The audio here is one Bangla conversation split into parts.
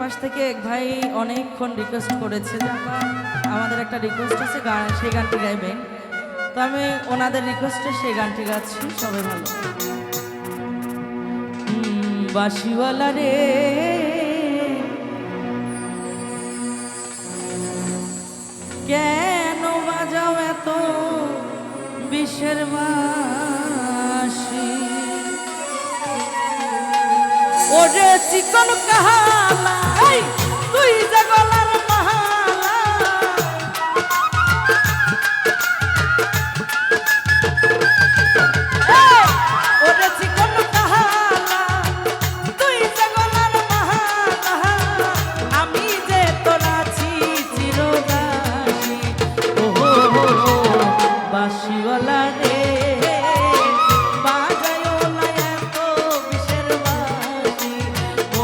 প্রবাস থেকে এক ভাই অনেকক্ষণ রিকোয়েস্ট করেছে যে আমাদের একটা রিকোয়েস্ট আছে গান, সেই গানটি গাইবেন। তো আমি ওনাদের রিকোয়েস্টে সেই গানটি গাচ্ছি। সবাই ভালো। বাঁশিওয়ালা রে কেন বাজাও এত বিষের বাঁশি, ওরে চিকন কাহালা তুই যে গলার মাহালা, ওরে চিকন কাহালা তুই যে গলার মাহালা, আমি যে তোর আছি চিরদাসী। ও বাঁশিওয়ালা রে বাজায়ও না এত বিষের বাঁশি, ও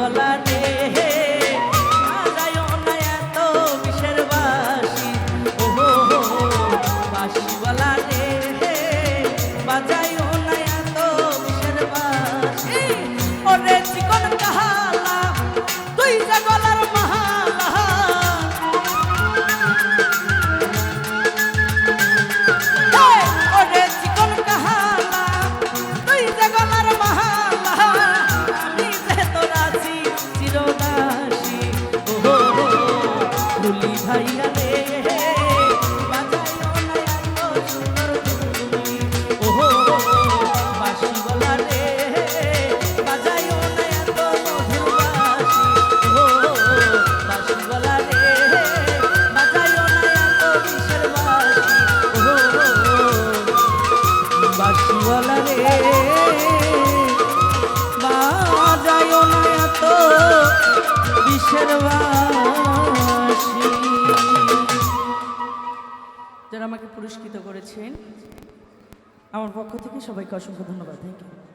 বাঁশিওয়ালা রে বাজায়ও না এত বিষের বাঁশি ও হো হো বাঁশিওয়ালা রে বাজায়ও না এত বিষের বাঁশি ওরে চিকন কাহালা তুই যে গলার মালা ওরে চিকন কাহালা তুই যে গলার মালা আমি যে তোর আছি চিরদাসী ও হো হো দুলি ভাইয়া রে বাজায়ও না এত সুন্দর দুলি ও হো হো বাঁশিওয়ালা রে বাজায়ও না এত মধুর বাঁশি ও হো বাঁশিওয়ালা রে বাজায়ও না এত বিষের বাঁশি ও হো বাঁশিওয়ালা রে বাজায়ও না এত বিষের বাঁশি। যারা আমাকে পুরস্কৃত করেছেন আমার পক্ষ থেকে সবাইকে অসংখ্য ধন্যবাদ। Thank you.